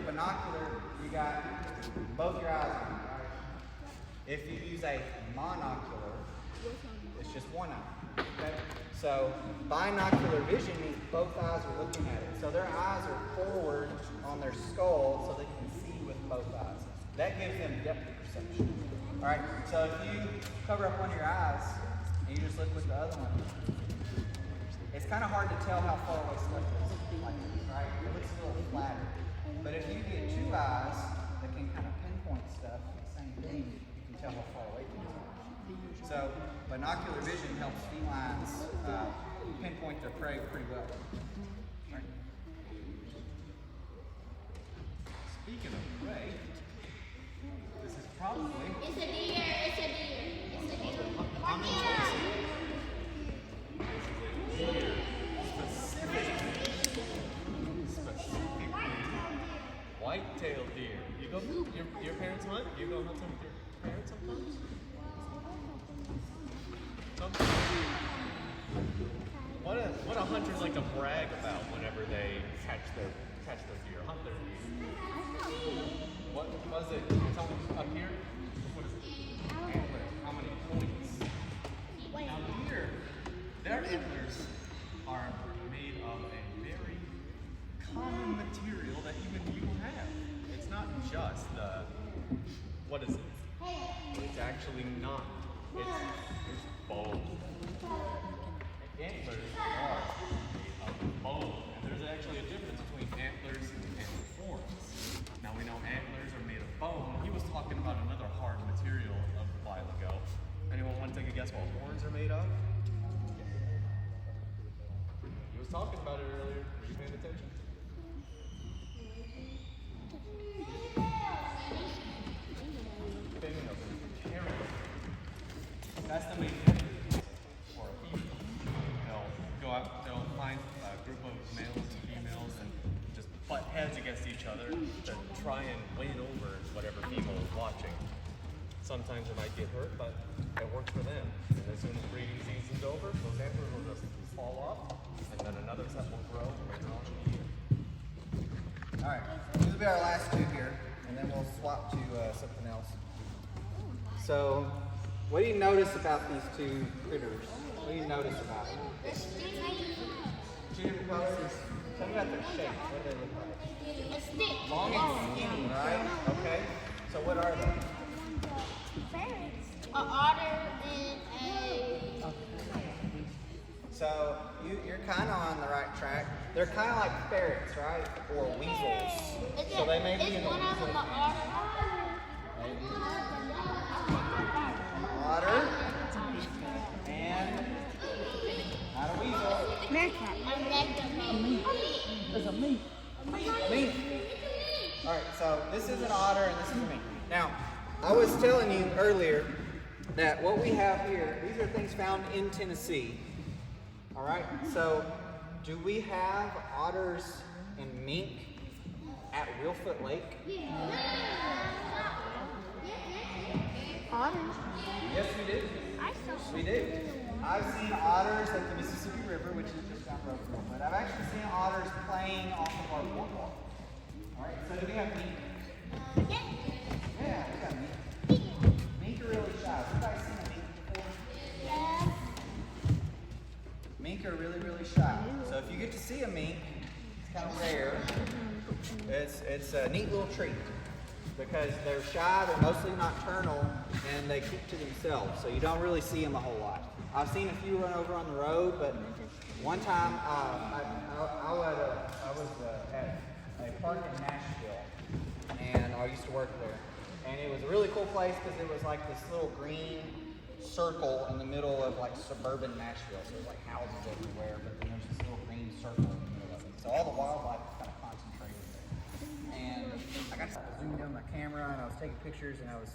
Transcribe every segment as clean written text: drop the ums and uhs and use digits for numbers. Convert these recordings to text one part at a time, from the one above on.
binocular, you got both your eyes on, right? If you use a monocular, it's just one eye. Okay? So binocular vision means both eyes are looking at it. So their eyes are forward on their skull so they can see with both eyes. That gives them depth perception. All right, so if you cover up one of your eyes and you just look with the other one, it's kind of hard to tell how far away stuff is, right? It looks a little flatter. But if you get two eyes that can kind of pinpoint stuff, the same thing, you can tell how far away things are. So binocular vision helps felines pinpoint their prey pretty well. Right? Speaking of prey, this is probably... It's a deer, it's a deer, it's a deer. I'm in Chelsea. This is a deer. Specifically white-tailed deer. You go, your parents hunt? You go hunting with your parents sometimes? What a hunters like to brag about whenever they catch their deer, hunt their deer. What was it? Tell me up here. What is it? Antlers. How many points? Now deer, their antlers are made of a very common material that even you have. It's not just the, what is it? It's actually not. It's bone. Antlers are made of bone. And there's actually a difference between antlers and horns. Now we know antlers are made of bone. He was talking about another hard material a while ago. Anyone want to take a guess what horns are made of? He was talking about it earlier. Were you paying attention? That's the main difference for a female. They'll go out, they'll find a group of males and females and just butt heads against each other to try and win over whatever female is watching. Sometimes it might get hurt, but it works for them. And as soon as breeding season's over, those antlers will just fall off, and then another set will grow later on in the year. All right, these will be our last two here, and then we'll swap to something else. So, what do you notice about these two critters? What do you notice about them? Two different colors? Tell me about their shape. What do they look like? A stick. Long and skinny, right? Okay. So what are they? Ferrets. An otter and a... So you're kind of on the right track. They're kind of like ferrets, right? Or weasels. So they may be in the one of them weasel. an otter. Otter. And not a weasel. There's a mink. Mink. All right, so this is an otter and this is a mink. Now, I was telling you earlier that what we have here, these are things found in Tennessee. All right, so do we have otters and mink at Wheelfoot Lake? Otters? Yes, we do. We do. I've seen otters at the Mississippi River, which is just down the road from us, but I've actually seen otters playing off of our boardwalk. All right, so do we have mink? Yeah, we got mink. Mink are really shy. Everybody seen a mink before? Yeah. Mink are really, really shy. So if you get to see a mink, it's kind of rare. It's a neat little treat because they're shy, they're mostly nocturnal, and they keep to themselves. So you don't really see them a whole lot. I've seen a few run over on the road, but one time I was at a park in Nashville, and I used to work there. And it was a really cool place because it was like this little green circle in the middle of like suburban Nashville. So there's like houses everywhere, but then there's this little green circle in the middle of it. So all the wildlife is kind of concentrated there. And I got to zoom in on my camera and I was taking pictures and I was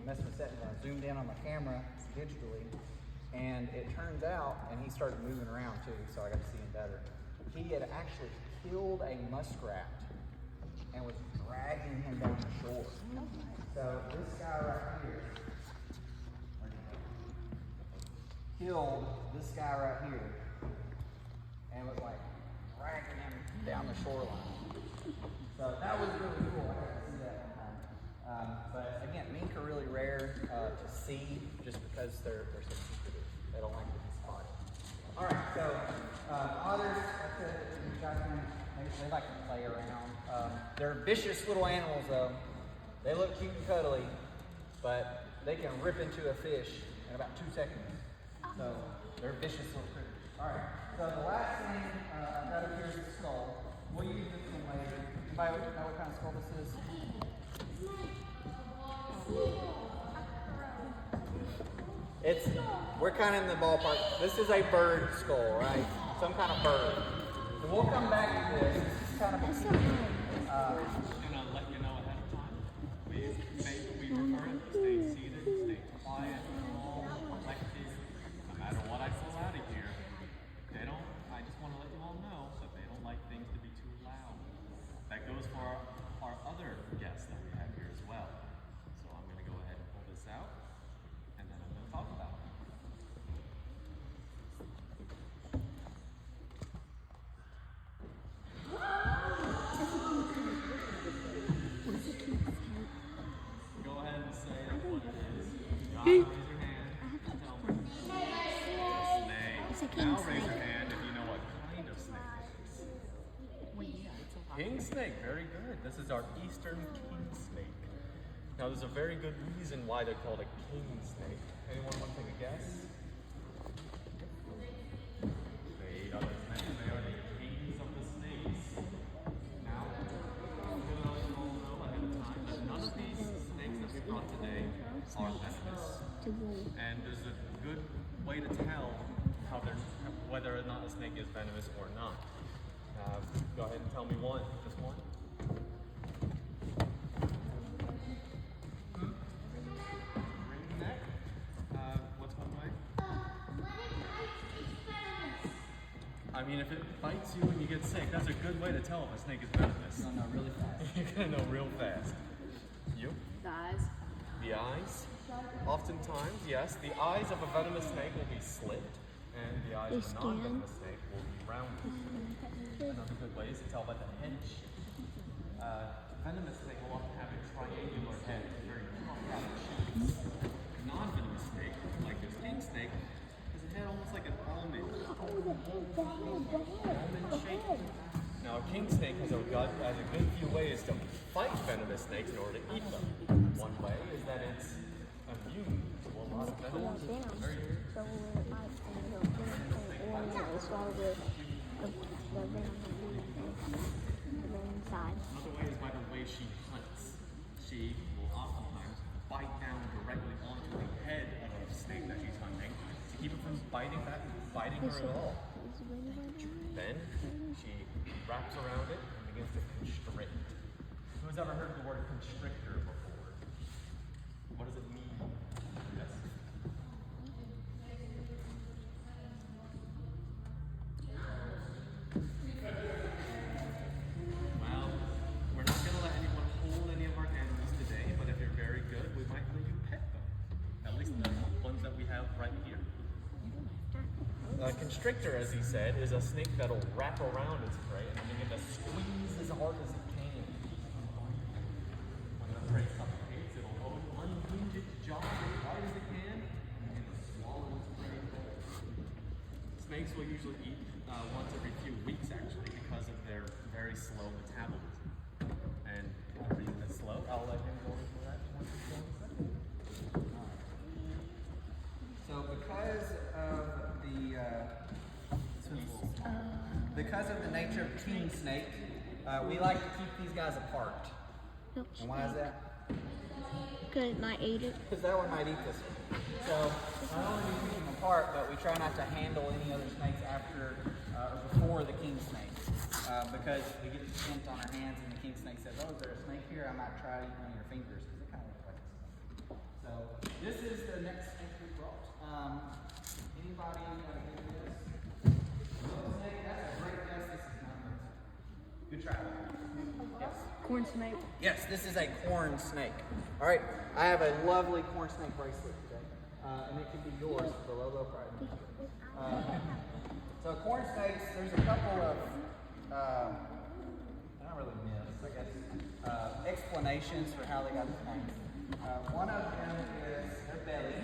messing with settings. I zoomed in on my camera digitally, and it turns out, and he started moving around too, so I got to see him better. He had actually killed a muskrat and was dragging him down the shore. So this guy right here killed this guy right here and was like dragging him down the shoreline. So that was really see just because they're so secretive. They don't like to be spotted. All right, so otters, they like to play around. They're vicious little animals, though. They look cute and cuddly, but they can rip into a fish in about 2 seconds. So they're vicious little critters. All right. So the last thing I've got up here is the skull. We'll use this one later. Anybody know what kind of skull this is? We're kind of in the ballpark. This is a bird skull, right? Some kind of bird. So we'll come back to this. This is kind of Just gonna let you know ahead of time. We prefer it to stay seated, stay quiet, calm, collected. No matter what I pull out of here, I just want to let you all know that they don't like things to be too loud. That goes for our other guests that we have here as well. So I'm going to go ahead and pull this out, and then I'm going to talk about it. Go ahead and say what it is. John, raise your hand and tell me. Snake. Now raise your hand if you know what kind of snake it is. King snake, very good. This is our eastern king snake. Now there's a very good reason why they're called a king snake. Anyone want to take a guess? They are the kings of the snakes. Now, I'm going to let you all know ahead of time that none of these snakes that we brought today are venomous. And there's a good way to tell whether or not a snake is venomous or not. Go ahead and tell me one, just one. Ringneck. What's one way? I mean, if it bites you and you get sick, that's a good way to tell if a snake is venomous. No, really fast. You're gonna know real fast. You? The eyes. The eyes? Oftentimes, yes. The eyes of a venomous snake will be slit, and the eyes of a non-venomous snake will be rounded. Another good way is to tell by the head shape. Venomous snake will often have a triangular head, very tough shapes. Non-venomous snake, like this king snake, has a head almost like an almond. Almond shape. Now, a king snake has a good few ways to fight venomous snakes in order to eat them. One way is that it's immune to a lot of venom. Very good. Another way is by the way she hunts. She will oftentimes bite down directly onto the head of a snake that she's hunting to keep it from biting her at all. Then she wraps around it and begins to constrict. Who's ever heard the word constrictor before? What does it mean? Yes? Well, we're not going to let anyone hold any of our animals today, but if you're very good, we might let you pet them. At least the ones that we have right here. A constrictor, as he said, is a snake that'll wrap around its prey and begin to squeeze as hard as it can. When the prey suffocates, it'll unhinge its jaw as hard as it can and swallow its prey. Snakes will usually eat once every few weeks, actually, because of their very slow metabolism. And the reason it's slow, I'll let him go into that once he's done in a second. So because of the nature of king snake, we like to keep these guys apart. And why is that? Because it might eat it. Because that one might eat this one. So not only do we keep them apart, but we try not to handle any other snakes after or before the king snake. Because we get the scent on our hands and the king snake says, oh, is there a snake here? I might try to eat one of your fingers because it kind of looks like a snake. So this is the next snake we brought. Anybody know this? Little snake, that's a great guess. This is not a little snake. Good try. Yes. Corn snake. Yes, this is a corn snake. All right, I have a lovely corn snake bracelet today, and it could be yours for the Lolo Pride. So corn snakes, there's a couple of, not really myths, I guess, explanations for how they got the name. One of them is they're belly.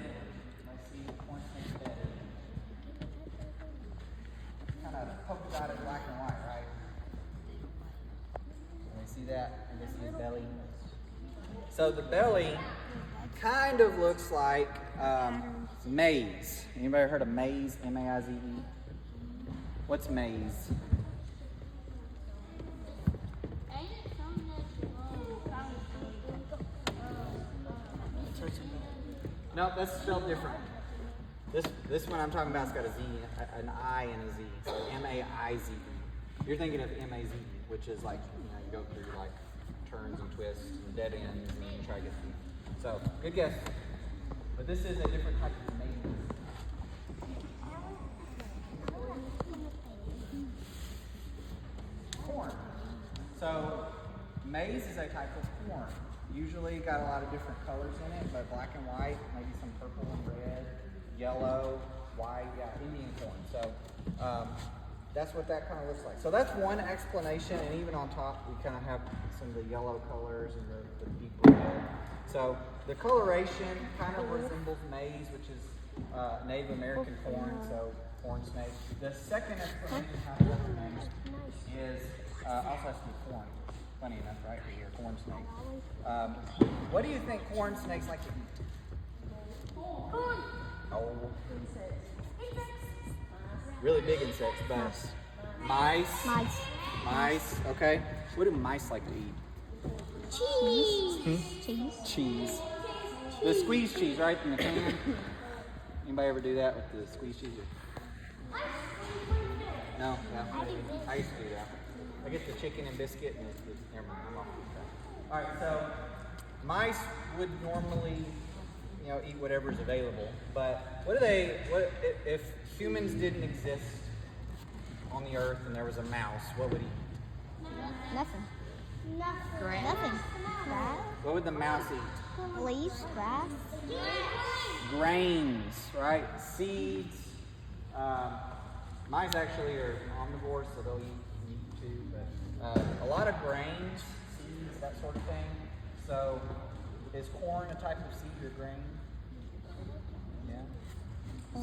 Let's see the corn snake's belly. Kind of polka dotted black and white, right? Can you see that? And this is his belly. So the belly kind of looks like maize. Anybody heard of maize? M-A-I-Z-E? What's maize? No, that's spelled different. This one I'm talking about has got a Z, an I and a Z. So M-A-I-Z-E. You're thinking of M-A-Z-E, which is like, you go through like turns and twists and dead ends and then you try to get through. So, good guess. But this is a different type of maize. Corn. So, maize is a type of corn. Usually got a lot of different colors in it, but black and white, maybe some purple and red, yellow, white, yeah, Indian corn. So that's what that kind of looks like. So that's one explanation, and even on top we kind of have some of the yellow colors and the deep red. So the coloration kind of resembles maize, which is Native American corn, so corn snake. The second explanation how to recognize is also has to be corn. Funny enough, right here, corn snake. What do you think corn snakes like to eat? Corn. Oh, Insects. really big insects, but mice. Mice. Okay. What do mice like to eat? Cheese. Cheese. The squeeze cheese, right, in the can. Anybody ever do that with the squeeze cheese? No. Yeah. I used to do that. I get the chicken and biscuit, and never mind. I'm off with that. All right. So mice would normally, eat whatever's available. But what if humans didn't exist on the earth and there was a mouse? What would eat? Nothing. Nothing. Nothing. Grass. What would the mouse eat? Leaves. Grass. Grains, right? Seeds. Mice actually are omnivores, so they'll eat meat too. But a lot of grains, seeds, that sort of thing. So, is corn a type of seed or grain? Yeah.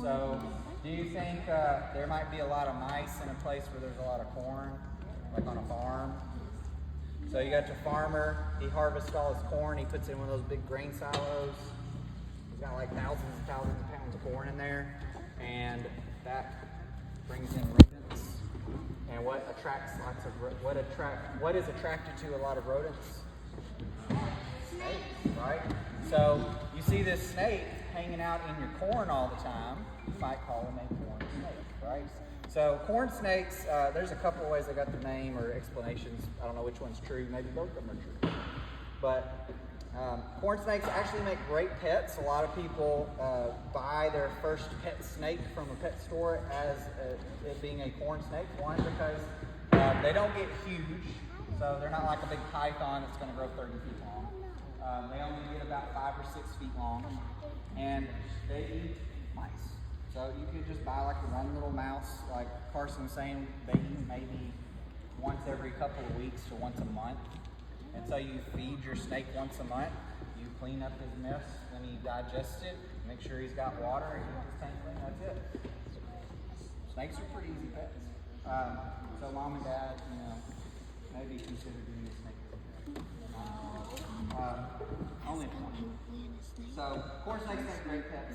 So, do you think there might be a lot of mice in a place where there's a lot of corn, like on a farm? So you got your farmer, he harvests all his corn, he puts it in one of those big grain silos. He's got like thousands and thousands of pounds of corn in there, and that brings in rodents. And what is attracted to a lot of rodents? Snakes, right? So you see this snake hanging out in your corn all the time, you might call him a corn snake, right? So corn snakes, there's a couple of ways they got the name or explanations. I don't know which one's true. Maybe both of them are true. But corn snakes actually make great pets. A lot of people buy their first pet snake from a pet store as it being a corn snake. One, because they don't get huge, so they're not like a big python that's going to grow 30 feet long. They only get about 5 or 6 feet long, and they eat mice. So you could just buy like one little mouse, like Carson was saying, they eat maybe once every couple of weeks to once a month. And so you feed your snake once a month, you clean up his mess, then he digests it, make sure he's got water, and keep his tank clean, that's it. Snakes are pretty easy pets. So mom and dad, maybe consider doing a snake. Only if you want. So corn snakes make great pets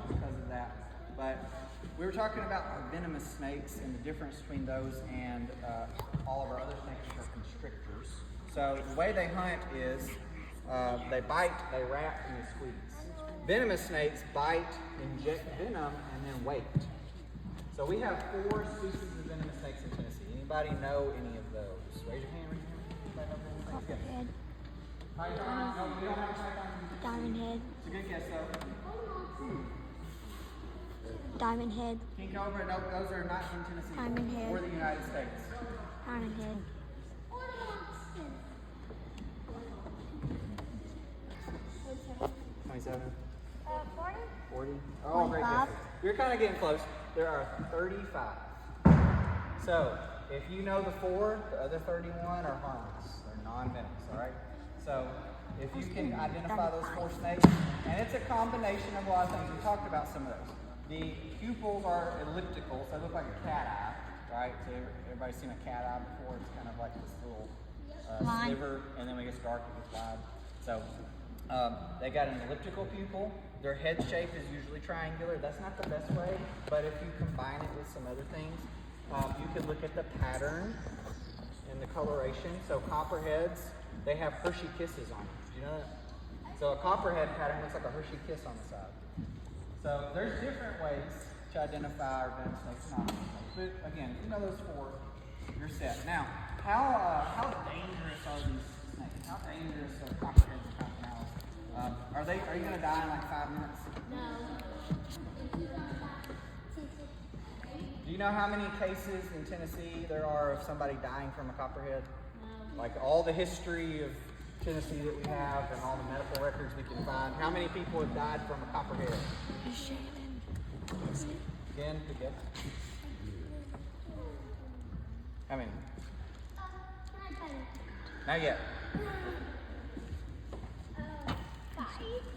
because of that. But we were talking about venomous snakes and the difference between those and all of our other snakes, which are constrictors. So the way they hunt is they bite, they wrap, and they squeeze. Venomous snakes bite, inject venom, and then wait. So we have 4 species of venomous snakes in Tennessee. Anybody know any of those? Raise your hand. Anybody know venomous snakes? Copperhead. Python? No, we don't have a python. Diamond head. It's a good guess though. Diamond head. King Cobra, no, those are not in Tennessee Diamond head. or the United States. Diamond head. 27, 40. 40. Oh, great 25. guesses. You're kind of getting close. There are 35. So, if you know the 4, the other 31 are harmless. They're non-venomous, all right? So, if you can identify those four snakes, and it's a combination of a lot of things. We talked about some of those. The pupils are elliptical, so they look like a cat eye, right? So everybody's seen a cat eye before. It's kind of like this little Line. sliver, and then when it gets dark, it gets wide. So they got an elliptical pupil. Their head shape is usually triangular. That's not the best way, but if you combine it with some other things, you could look at the pattern and the coloration. So copperheads, they have Hershey kisses on them. Do you know that? So a copperhead pattern looks like a Hershey kiss on the side. So there's different ways to identify our venom snakes and non-venom snakes. But again, if you know those four, you're set. Now, how dangerous are these snakes? How dangerous are copperheads and cottonmouths? Are you going to die in like 5 minutes? Do you know how many cases in Tennessee there are of somebody dying from a copperhead? Like all the history of Tennessee that we have and all the medical records we can find. How many people have died from a copperhead? Again, good guess. How many? Not yet.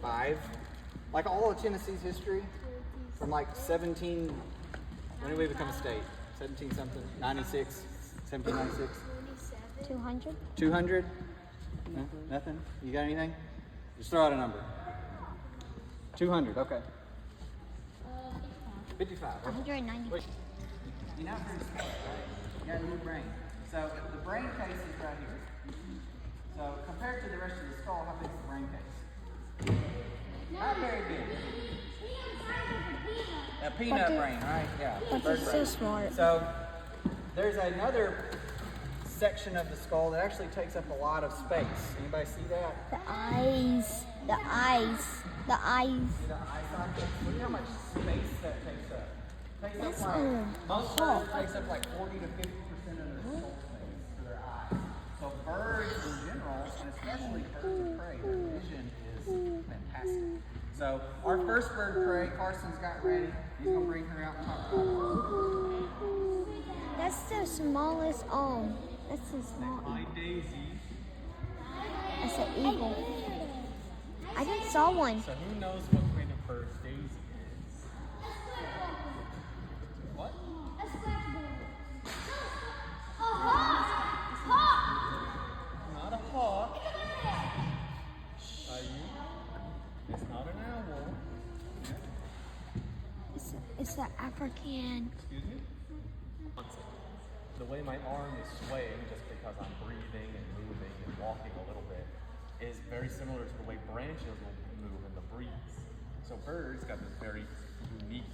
5. Like all of Tennessee's history, from like 17. When did we become a state? 17 something? 96? 1796? 200? 200? No, nothing? You got anything? Just throw out a number. 200, okay. 55. Okay. 190. Wait, you're not very smart, right? You got a new brain. So the brain case is right here. So compared to the rest of the skull, how big is the brain case? Not very big. A peanut brain, right? Yeah. But bird it's so brain. smart. So there's another section of the skull that actually takes up a lot of space. Anybody see that? The eyes. The eyes. The eyes. See the eye socket? Look how much space that takes up. Takes That's up like, a most hawk. birds takes up like 40 to 50% of their skull space for their eyes. So birds in general, and especially birds of prey, their vision is fantastic. So our first bird of prey, Carson's got ready. He's gonna bring her out and talk about her. That's the smallest That's the small. My Daisy. That's an eagle. I just saw one. So who knows what kind of bird Daisy is? What? Not a hawk. Are you? It's not an owl. It's the African. Excuse me? The way my arm is swaying just because I'm breathing and moving and walking a little bit is very similar to the way branches will move in the breeze. So birds got this very unique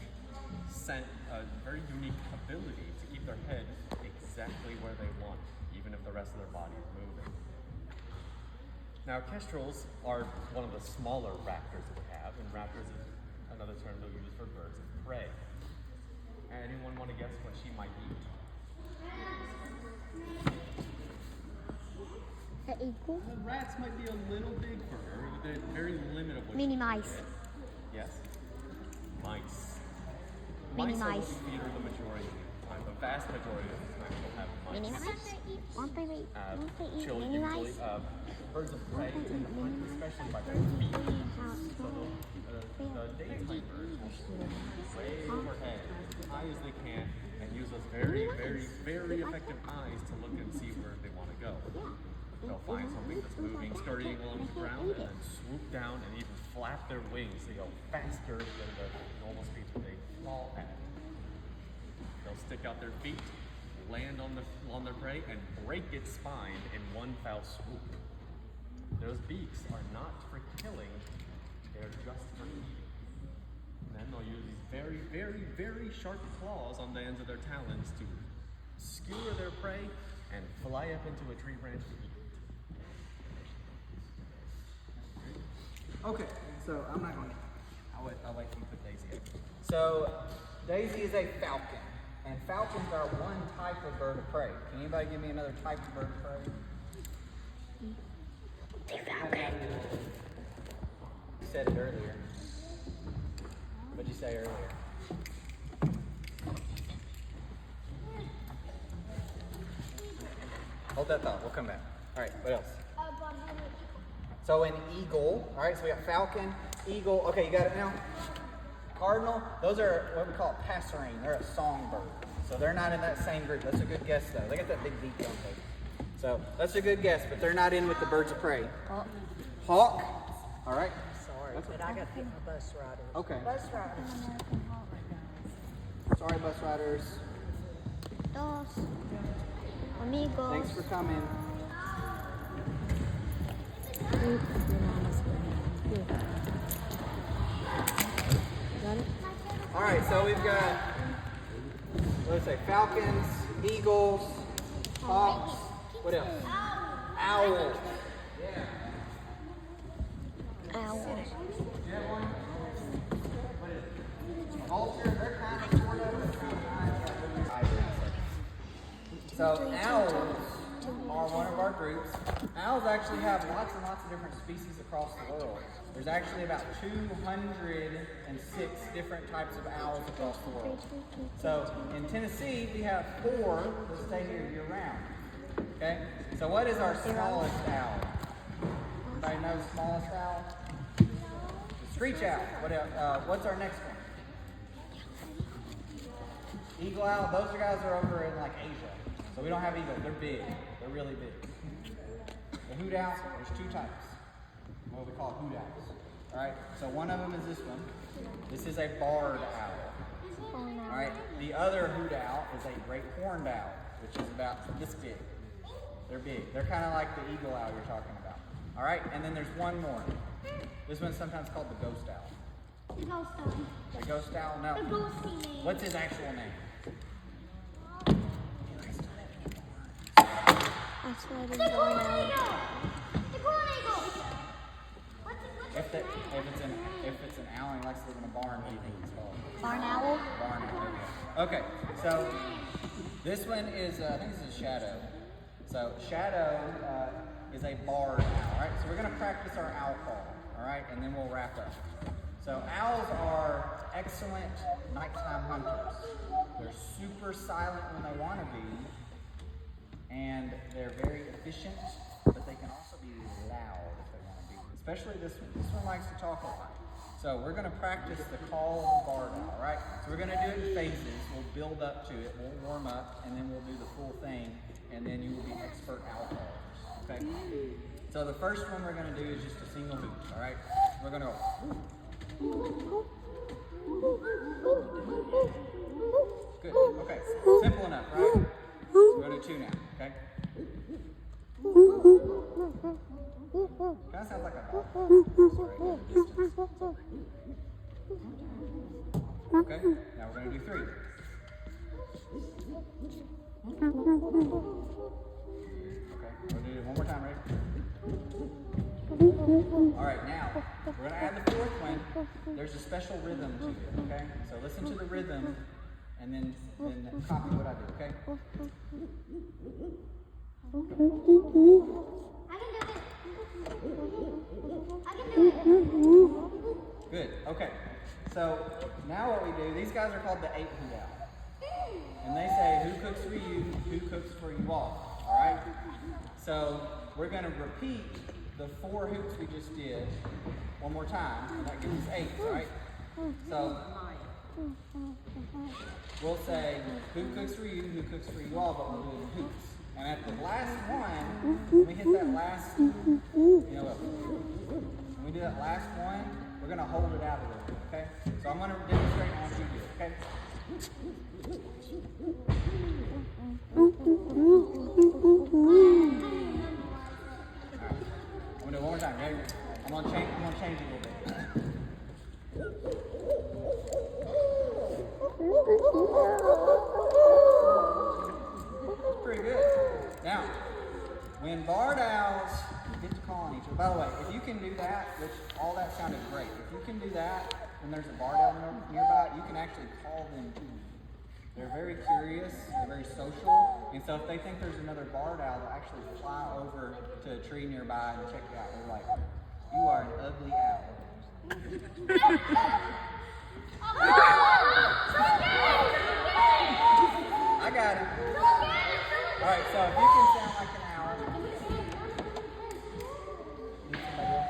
very unique ability to keep their head exactly where they want, even if the rest of their body is moving. Now, kestrels are one of the smaller raptors that we have, and raptors is another term they'll use for birds of prey. Anyone want to guess what she might eat? The eagle. The rats might be a little big for her. They're very limited. What Mini she mice. can get. Yes. Mice. Mini Mice are mice. what we feed her the majority of the time. The vast majority of the time we'll have mice. Mini mice? Won't they eat She'll mini usually, mice? birds of prey tend to hunt, especially by their feet. So the daytime birds will way overhead as high as they can and use those very, very, very effective eyes to look and see where they want to go. They'll find something that's moving, scurrying along the ground, and then swoop down and even flap their wings to go faster than the normal speeds when they fall at. They'll stick out their feet, land on their prey, and break its spine in one foul swoop. Those beaks are not for killing, they're just for eating. And then they'll use these very, very, very sharp claws on the ends of their talons to skewer their prey and fly up into a tree branch to eat it. Okay, so I'm not going to. I'll let you put Daisy up. So Daisy is a falcon, and falcons are one type of bird of prey. Can anybody give me another type of bird of prey? You said it earlier. What did you say earlier? Hold that thought. We'll come back. All right. What else? So an eagle, all right, so we got falcon, eagle. Okay, you got it now? Cardinal, those are what we call passerine. They're a songbird. So they're not in that same group. That's a good guess, though. They got that big beak, don't they? So that's a good guess, but they're not in with the birds of prey. Hawk, all right. Sorry, but I got to pick my bus riders. Okay. Bus riders. Sorry, bus riders. Dos. Amigos. Thanks for coming. All right, so we've got, let's say, falcons, eagles, hawks. What else? Owls. Yeah. Owls. Vulture, they're kind of sort of, but kind of not. So owls are one of our groups. Owls actually have lots and lots of different species across the world. There's actually about 206 different types of owls across the world. So in Tennessee, we have 4 that stay here year round. Okay? So what is our smallest owl? Anybody know the smallest owl? The screech owl. What else? What's our next one? Eagle owl. Those guys are over in like Asia. So we don't have eagles. They're big. They're really big. The hoot owl, there's 2 types. What we call hoot owls. All right. So one of them is this one. This is a barred owl. All right. The other hoot owl is a great horned owl, which is about this big. They're big. They're kind of like the eagle owl you're talking about. All right. And then there's one more. This one's sometimes called the ghost owl. The ghost owl. The ghost owl? No. The ghosty name. What's his actual name? I swear I The didn't golden go now. eagle. The golden eagle. What's If his name? it's an owl and he likes to live in a barn, what do you think it's called? Barn owl? Barn owl. Okay, so this one is I think this is Shadow. So Shadow is a barred owl. All right, so we're gonna practice our owl call. All right, and then we'll wrap up. So owls are excellent nighttime hunters. They're super silent when they want to be, and they're very efficient, but they can also be loud if they want to be. Especially this one. This one likes to talk a lot. So we're going to practice the call of the barred owl, all right? So we're going to do it in phases. We'll build up to it. We'll warm up, and then we'll do the full thing, and then you will be expert owl callers, okay? So the first one we're going to do is just a single hoot, all right? We're going to go. Good. Okay. Simple enough, right? We're going to do 2 now, okay? Kind of sounds like a dog. Sorry, distance. Okay. Now we're going to do 3. Okay. We're going to do it one more time, ready? All right, now we're going to add the 4th one. There's a special rhythm to it, okay? So listen to the rhythm and then copy what I do, okay? I can do it. Good, okay. So now what we do, these guys are called the 8 hoot owl. And they say, who cooks for you, who cooks for you all, right? So we're going to repeat the 4 hoots we just did one more time, and that gives us 8, right? So we'll say, who cooks for you, who cooks for you all, but we'll do it in hoots. And at the last one, when we hit that last, when we do that last one, we're going to hold it out a little bit, okay? So I'm going to demonstrate and I want you to do it, okay? I'm going to do it one more time, ready? I'm going to change it a little bit. That's pretty good. Now, when barred owls get to calling each other, by the way, if you can do that, which all that sounded great, if you can do that when there's a barred owl nearby, you can actually call them too. They're very curious, they're very social, and so if they think there's another barred owl, they'll actually fly over to a tree nearby and check it out. They're like, you are an ugly owl. I got it. All right, so if you can sound like an owl, need somebody else?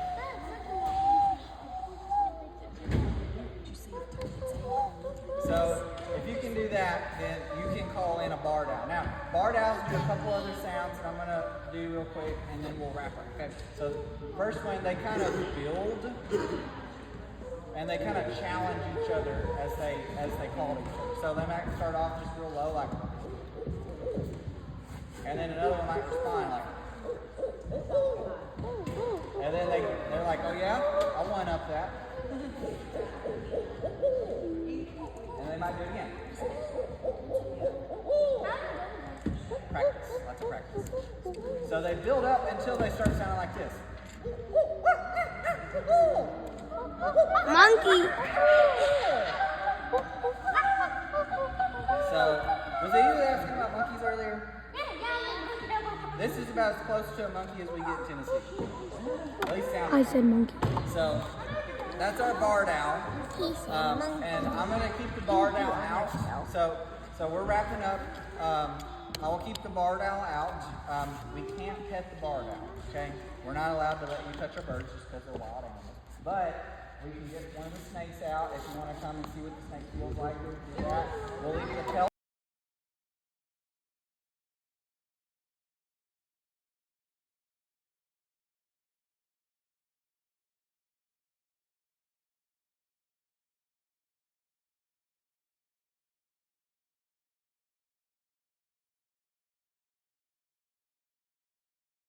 Okay, so first one, they kind of build, and they kind of challenge each other as they call each other. So they might start off just real low, like, and then another one might respond like, and then they're like, oh yeah, I'll one up that, and they might do it again. Practice, lots of practice. So they build up until they start sounding like this. Monkey. So, was anybody asking about monkeys earlier? This is about as close to a monkey as we get in Tennessee. At least sound. I said monkey. So, that's our barred owl. And I'm going to keep the barred owl out. So we're wrapping up. I will keep the barred owl out. We can't pet the barred owl, okay? We're not allowed to let you touch our birds just because they're wild animals. But we can get one of the snakes out if you want to come and see what the snake feels like. Do that. We'll leave you the pelt.